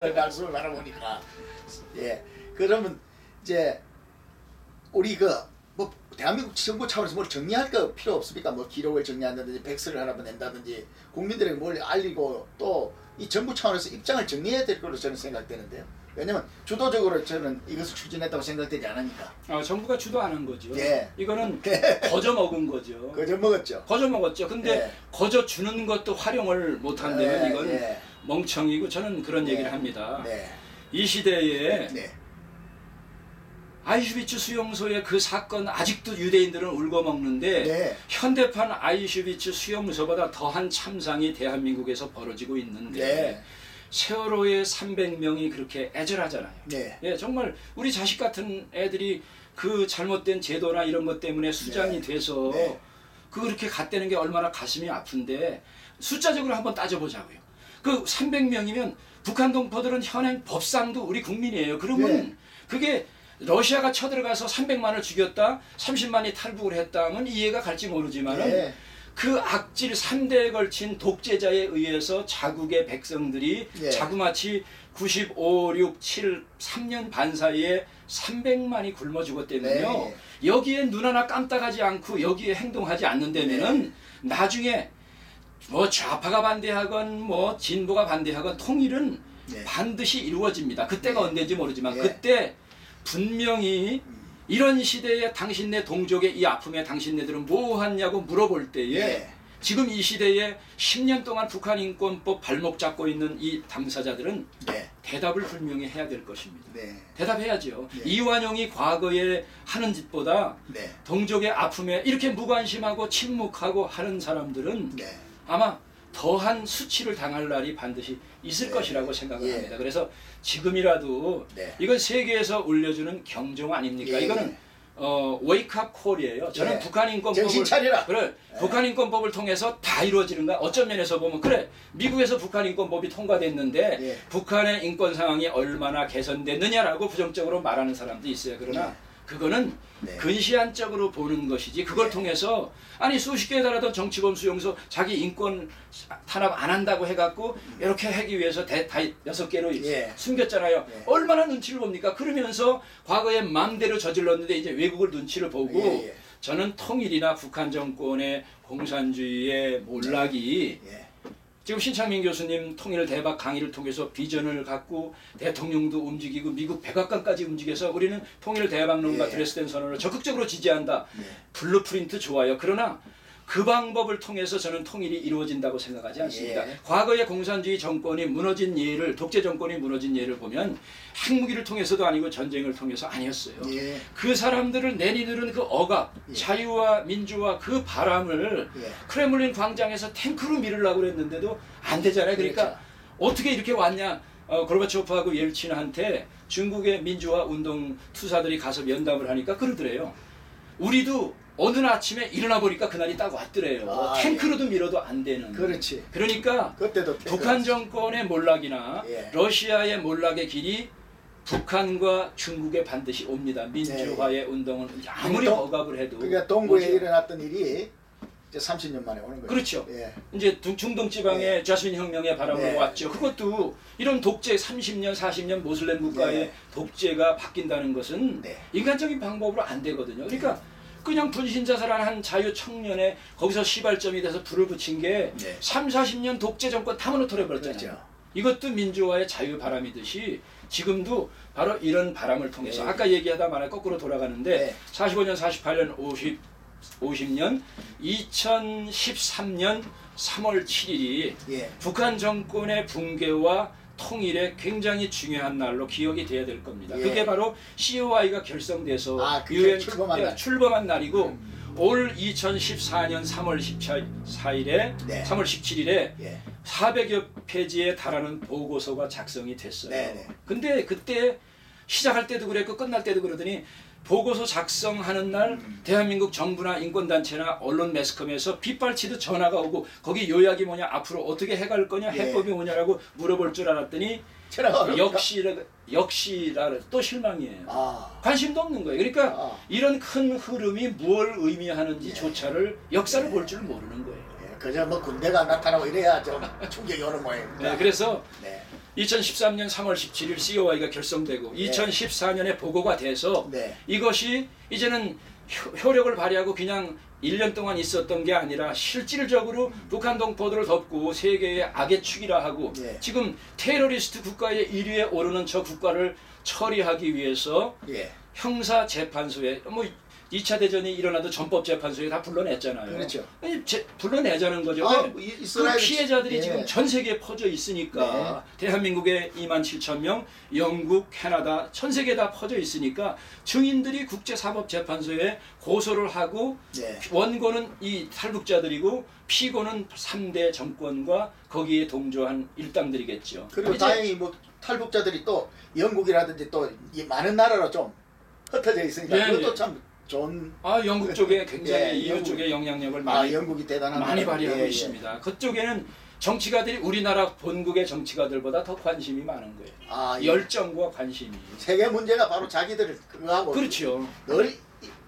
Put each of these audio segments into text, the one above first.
말씀을 바라보니까 예 그러면 이제 우리 뭐 대한민국 정부 차원에서 뭘 정리할 거 필요 없습니까? 뭐 기록을 정리한다든지 백서를 하나 낸다든지 국민들에게 뭘 알리고 또 이 정부 차원에서 입장을 정리해야 될 거로 저는 생각되는데요. 왜냐면 주도적으로 저는 이것을 추진했다고 생각되지 않으니까. 정부가 주도 안 한 거죠. 예. 이거는 거저 먹은 거죠. 거저 먹었죠. 거저 먹었죠. 근데 예. 거저 주는 것도 활용을 못 한다면 예, 이건 예. 멍청이고 저는 그런 네. 얘기를 합니다. 네. 이 시대에 네. 아이슈비츠 수용소의 그 사건 아직도 유대인들은 울고 먹는데 네. 현대판 아이슈비츠 수용소보다 더한 참상이 대한민국에서 벌어지고 있는데 네. 세월호의 300명이 그렇게 애절하잖아요. 네. 예, 정말 우리 자식 같은 애들이 그 잘못된 제도나 이런 것 때문에 수장이 네. 돼서 네. 그렇게 갔다는 게 얼마나 가슴이 아픈데 숫자적으로 한번 따져보자고요. 그 300명이면 북한 동포들은 현행 법상도 우리 국민이에요. 그러면 네. 그게 러시아가 쳐들어가서 300만을 죽였다, 30만이 탈북을 했다면 이해가 갈지 모르지만은 네. 그 악질 3대에 걸친 독재자에 의해서 자국의 백성들이 네. 자그마치 95, 6, 7, 3년 반 사이에 300만이 굶어 죽었다면요. 네. 여기에 눈 하나 깜빡하지 않고 여기에 행동하지 않는다면은 나중에 뭐 좌파가 반대하건 뭐 진보가 반대하건 통일은 네. 반드시 이루어집니다. 그때가 네. 언제인지 모르지만 네. 그때 분명히 이런 시대에 당신네 동족의 이 아픔에 당신네들은 뭐 하냐고 물어볼 때에 네. 지금 이 시대에 10년 동안 북한 인권법 발목 잡고 있는 이 당사자들은 네. 대답을 분명히 해야 될 것입니다. 네. 대답해야죠. 네. 이완용이 과거에 하는 짓보다 네. 동족의 아픔에 이렇게 무관심하고 침묵하고 하는 사람들은 네. 아마 더한 수치를 당할 날이 반드시 있을 네. 것이라고 생각을 예. 합니다. 그래서 지금이라도 네. 이건 세계에서 올려주는 경종 아닙니까? 예. 이거는 웨이크업 콜이에요. 저는 예. 북한 인권법을 정신 차리라. 그래 예. 북한 인권법을 통해서 다 이루어지는가? 어떤 면에서 보면 그래 미국에서 북한 인권법이 통과됐는데 예. 북한의 인권 상황이 얼마나 개선됐느냐라고 부정적으로 말하는 사람도 있어요. 그러나 예. 그거는 네. 근시안적으로 보는 것이지 그걸 네. 통해서 아니 수십 개에 달하던 정치범 수용소 자기 인권 탄압 안 한다고 해갖고 이렇게 하기 위해서 다 6개로 예. 숨겼잖아요. 예. 얼마나 눈치를 봅니까? 그러면서 과거에 마음대로 저질렀는데 이제 외국을 눈치를 보고 예, 예. 저는 통일이나 북한 정권의 공산주의의 몰락이 예. 지금 신창민 교수님 통일 대박 강의를 통해서 비전을 갖고 대통령도 움직이고 미국 백악관까지 움직여서 우리는 통일 대박론과 예. 드레스덴 선언을 적극적으로 지지한다. 예. 블루프린트 좋아요. 그러나 그 방법을 통해서 저는 통일이 이루어진다고 생각하지 않습니다. 예. 과거의 공산주의 정권이 무너진 예를 독재 정권이 무너진 예를 보면 핵무기를 통해서도 아니고 전쟁을 통해서 아니었어요. 예. 그 사람들을 내리누른 그 억압, 예. 자유와 민주와 그 바람을 예. 크렘린 광장에서 탱크로 밀으려고 그랬는데도 안 되잖아요. 그러니까 그렇죠. 어떻게 이렇게 왔냐? 고르바초프하고 옐친한테 중국의 민주화 운동 투사들이 가서 면담을 하니까 그러더래요. 우리도 어느 아침에 일어나 보니까 그날이 딱 왔더래요. 아, 탱크로도 밀어도 안 되는. 그렇지. 그러니까 그때도 북한 정권의 몰락이나 예. 러시아의 몰락의 길이 북한과 중국에 반드시 옵니다. 민주화의 운동은 아무리 동- 억압을 해도. 그러니까 동구에 오죠. 일어났던 일이 이제 30년 만에 오는 거예요. 그렇죠. 예. 이제 중동 지방의 네. 자스민 혁명의 바람으로 네. 왔죠. 그것도 이런 독재 30년, 40년 모슬렘 국가의 네. 독재가 바뀐다는 것은 네. 인간적인 방법으로 안 되거든요. 그러니까 그냥 분신자살한 자유 청년에 거기서 시발점이 돼서 불을 붙인 게 네. 3, 40년 독재 정권 다 무너뜨려 버렸잖아요. 그렇죠. 이것도 민주화의 자유 바람이듯이 지금도 바로 이런 바람을 통해서 네. 아까 얘기하다 말아 거꾸로 돌아가는데 네. 45년, 48년, 50년, 2013년 3월 7일이 예. 북한 정권의 붕괴와 통일에 굉장히 중요한 날로 기억이 돼야 될 겁니다. 예. 그게 바로 COI가 결성돼서 아, 그게 유엔 출범한 날. 출범한 날이고 올 2014년 3월 14일에 네. 3월 17일에 예. 400여 페이지에 달하는 보고서가 작성이 됐어요. 네네. 근데 그때 시작할 때도 그랬고 끝날 때도 그러더니 보고서 작성하는 날 대한민국 정부나 인권단체나 언론 매스컴에서 빗발치듯 전화가 오고 거기 요약이 뭐냐 앞으로 어떻게 해갈 거냐 예. 해법이 뭐냐라고 물어볼 줄 알았더니 역시라 또 실망이에요. 아. 관심도 없는 거예요. 그러니까 아. 이런 큰 흐름이 뭘 의미하는지조차를 역사를 예. 볼 줄 모르는 거예요. 예. 그저 뭐 군대가 나타나고 이래야 좀 충격이 오는 모양입니다. 네, 그래서 네. 2013년 3월 17일 COI가 결성되고 2014년에 보고가 돼서 네. 이것이 이제는 효력을 발휘하고 그냥 1년 동안 있었던 게 아니라 실질적으로 북한 동포들을 덮고 세계의 악의 축이라 하고 예. 지금 테러리스트 국가의 1위에 오르는 저 국가를 처리하기 위해서 예. 형사재판소에 뭐 2차 대전이 일어나도 전법재판소에 다 불러냈잖아요. 그렇죠. 아니, 불러내자는 거죠. 아, 왜? 그 이스라엘 피해자들이 예. 지금 전 세계에 퍼져 있으니까 대한민국에 27,000명, 영국, 캐나다, 전 세계에 다 퍼져 있으니까 증인들이 국제사법재판소에 고소를 하고 네. 원고는 이 탈북자들이고 피고는 3대 정권과 거기에 동조한 일당들이겠죠. 그리고 이제 다행히 뭐 탈북자들이 또 영국이라든지 또 이 많은 나라로 좀 흩어져 있으니까 예, 그것도 예. 참 좋은. 영국 쪽에 굉장히 예, 이웃 영국. 쪽에 영향력을 많이 영국이 대단한 많이 나라고. 발휘하고 예, 예. 있습니다. 그쪽에는 정치가들이 우리나라 본국의 정치가들보다 더 관심이 많은 거예요. 아, 예. 열정과 관심이. 세계 문제가 바로 자기들 그거하고 그렇죠. 늘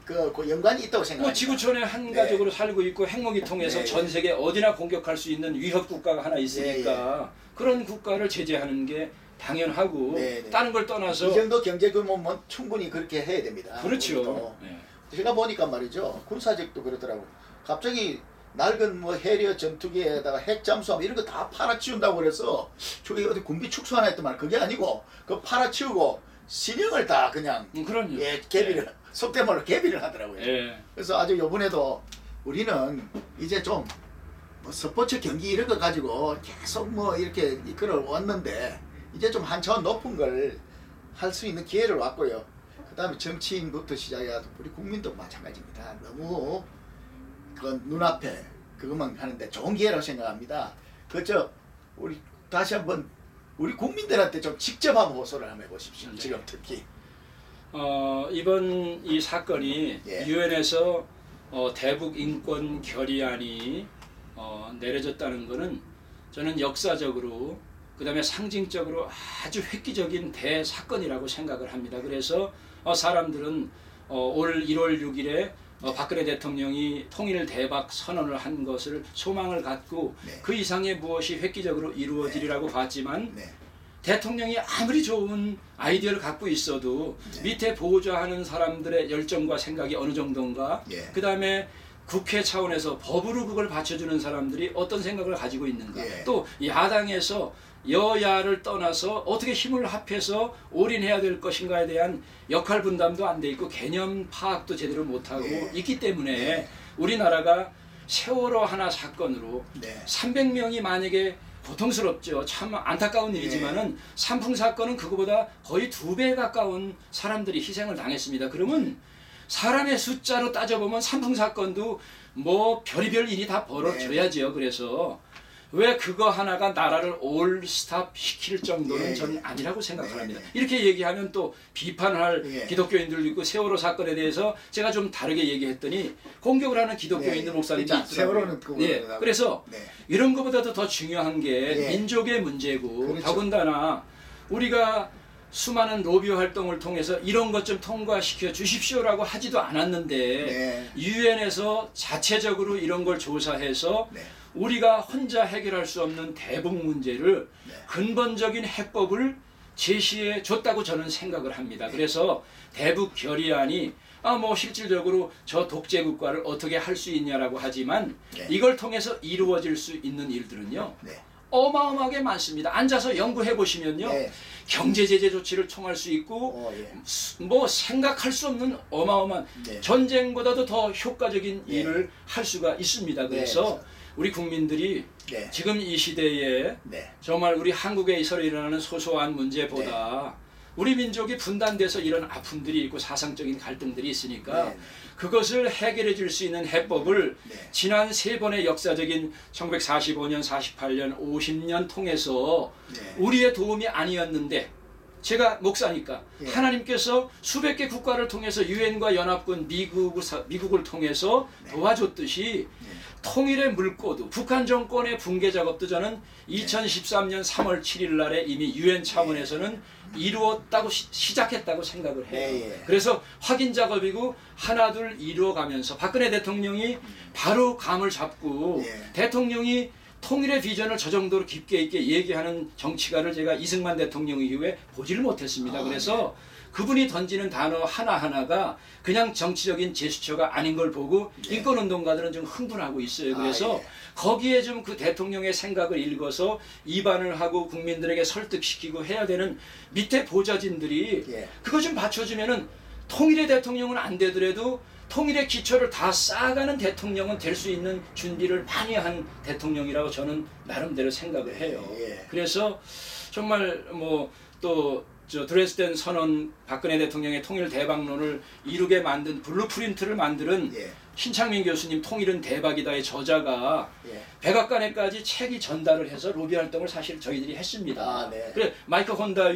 그 연관이 있다고 뭐 생각합니다. 지구촌에 한 가족으로 살고 있고 핵무기 통해서 네, 전 예. 세계 어디나 공격할 수 있는 위협 국가가 하나 있으니까 그런 국가를 제재하는 게 당연하고 네, 네. 다른 걸 떠나서 이 정도 경제 규모면 충분히 그렇게 해야 됩니다. 그렇죠. 우리도. 네. 제가 보니까 말이죠. 군사적도 그렇더라고. 갑자기 낡은 뭐 해리어 전투기에다가 핵 잠수함 이런 거 다 팔아치운다고 그래서 저기 어디 군비 축소 하나 했더만 그게 아니고 그 팔아치우고 신형을 다 그냥 그럼요. 개비를 속된 말로 개비를 하더라고요. 예. 그래서 아주 요번에도 우리는 이제 좀 뭐 스포츠 경기 이런 거 가지고 계속 뭐 이렇게 이끌어 왔는데 이제 좀 한 차원 높은 걸 할 수 있는 기회를 왔고요. 그 다음에 정치인부터 시작해서 우리 국민도 마찬가지입니다. 너무 그건 눈앞에 그것만 하는데 좋은 기회라고 생각합니다. 그저 우리 다시 한번 우리 국민들한테 좀 직접 한번 호소를 한번 해보십시오. 네. 지금 특히. 이번 이 사건이 예. 유엔에서 대북 인권 결의안이 내려졌다는 것은 저는 역사적으로 그다음에 상징적으로 아주 획기적인 대사건이라고 생각을 합니다. 그래서 사람들은 올 1월 6일에 박근혜 대통령이 통일 대박 선언을 한 것을 소망을 갖고 네. 그 이상의 무엇이 획기적으로 이루어지리라고 봤지만 네. 대통령이 아무리 좋은 아이디어를 갖고 있어도 네. 밑에 보좌하는 사람들의 열정과 생각이 어느 정도인가 예. 그 다음에 국회 차원에서 법으로 그걸 받쳐주는 사람들이 어떤 생각을 가지고 있는가 예. 또 야당에서 여야를 떠나서 어떻게 힘을 합해서 올인해야 될 것인가에 대한 역할 분담도 안 돼 있고 개념 파악도 제대로 못하고 예. 있기 때문에 예. 우리나라가 세월호 하나 사건으로 네. 300명이 만약에 고통스럽죠. 참 안타까운 일이지만은 산풍 사건은 그거보다 거의 2배 가까운 사람들이 희생을 당했습니다. 그러면 사람의 숫자로 따져보면 산풍 사건도 뭐 별의별 일이 다 벌어져야지요. 그래서 왜 그거 하나가 나라를 올스탑 시킬 정도는 예, 저는 예. 아니라고 생각합니다. 네, 네. 이렇게 얘기하면 또 비판할 예. 기독교인들도 있고 세월호 사건에 대해서 제가 좀 다르게 얘기했더니 공격을 하는 기독교인들 네. 목사님도 자, 있더라고요. 세월호는 그거보다 예. 그래서 네. 이런 것보다도 더 중요한 게 예. 민족의 문제고 그렇죠. 더군다나 우리가 수많은 로비 활동을 통해서 이런 것 좀 통과시켜 주십시오라고 하지도 않았는데 네. 유엔에서 자체적으로 이런 걸 조사해서 네. 우리가 혼자 해결할 수 없는 대북 문제를 네. 근본적인 해법을 제시해 줬다고 저는 생각을 합니다. 그래서 대북 결의안이 뭐 실질적으로 저 독재 국가를 어떻게 할 수 있냐라고 하지만 네. 이걸 통해서 이루어질 수 있는 일들은요. 네. 어마어마하게 많습니다. 앉아서 연구해 보시면요. 네. 경제 제재 조치를 총할 수 있고 예. 뭐 생각할 수 없는 어마어마한 네. 전쟁보다도 더 효과적인 네. 일을 할 수가 있습니다. 네, 그래서 그렇죠. 우리 국민들이 네. 지금 이 시대에 네. 정말 우리 한국에서 일어나는 소소한 문제보다 우리 민족이 분단돼서 이런 아픔들이 있고 사상적인 갈등들이 있으니까 네. 그것을 해결해 줄 수 있는 해법을 네. 지난 3번의 역사적인 1945년, 48년, 50년 통해서 네. 우리의 도움이 아니었는데 제가 목사니까 예. 하나님께서 수백 개 국가를 통해서 유엔과 연합군 미국을 통해서 네. 도와줬듯이 통일의 물꼬도 북한 정권의 붕괴 작업도 저는 2013년 3월 7일 날에 이미 유엔 차원에서는 이루었다고 시작했다고 생각을 해요. 예. 그래서 확인 작업이고 하나둘 이루어가면서 박근혜 대통령이 바로 감을 잡고 예. 대통령이 통일의 비전을 저 정도로 깊게 있게 얘기하는 정치가를 제가 이승만 대통령 이후에 보지를 못했습니다. 그래서 그분이 던지는 단어 하나하나가 그냥 정치적인 제스처가 아닌 걸 보고 인권운동가들은 좀 흥분하고 있어요. 그래서 거기에 좀 그 대통령의 생각을 읽어서 입안을 하고 국민들에게 설득시키고 해야 되는 밑에 보좌진들이 그거 좀 받쳐주면은 통일의 대통령은 안 되더라도 통일의 기초를 다 쌓아가는 대통령은 될 수 있는 준비를 많이 한 대통령이라고 저는 나름대로 생각을 해요. 그래서 정말 뭐 또 저 드레스덴 선언 박근혜 대통령의 통일 대박론을 이루게 만든 블루프린트를 만드는 신창민 교수님 통일은 대박이다의 저자가 백악관에까지 책이 전달을 해서 로비 활동을 사실 저희들이 했습니다. 그래 마이크 혼다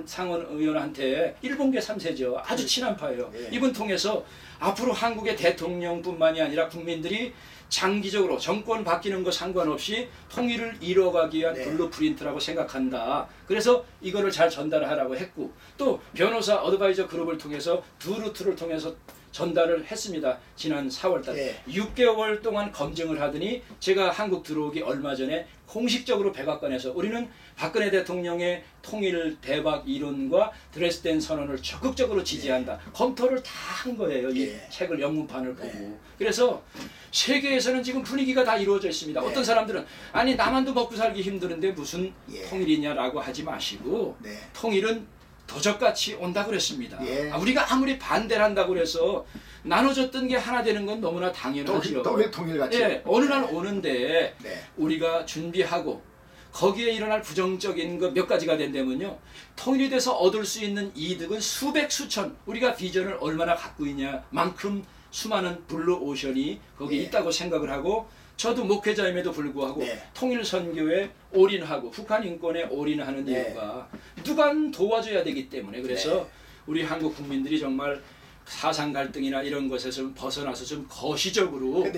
상원 의원한테 일본계 3세죠. 아주 친한 파예요. 이분 통해서 앞으로 한국의 대통령뿐만이 아니라 국민들이 장기적으로 정권 바뀌는 거 상관없이 통일을 이뤄가기 위한 블루프린트라고 생각한다. 그래서 이거를 잘 전달하라고 했고 또 변호사 어드바이저 그룹을 통해서 두 루트를 통해서 전달을 했습니다. 지난 4월달 6개월 동안 검증을 하더니 제가 한국 들어오기 얼마 전에 공식적으로 백악관에서 우리는 박근혜 대통령의 통일 대박 이론과 드레스덴 선언을 적극적으로 지지한다. 검토를 다 한 거예요. 이 책을 영문판을 보고. 그래서 세계에서는 지금 분위기가 다 이루어져 있습니다. 어떤 사람들은 아니 남한도 먹고 살기 힘드는데 무슨 통일이냐라고 하지 마시고 통일은 도적같이 온다 그랬습니다. 우리가 아무리 반대를 한다고 그래서 나눠졌던 게 하나 되는 건 너무나 당연하죠. 통일같이. 어느 날 오는데 우리가 준비하고 거기에 일어날 부정적인 것 몇 가지가 된다면요. 통일이 돼서 얻을 수 있는 이득은 수백 수천 우리가 비전을 얼마나 갖고 있냐만큼 수많은 블루 오션이 거기에 있다고 생각을 하고 저도 목회자임에도 불구하고 통일 선교에 올인하고 북한 인권에 올인하는 이유가 누가 도와줘야 되기 때문에 그래서 우리 한국 국민들이 정말 사상 갈등이나 이런 것에서 벗어나서 좀 거시적으로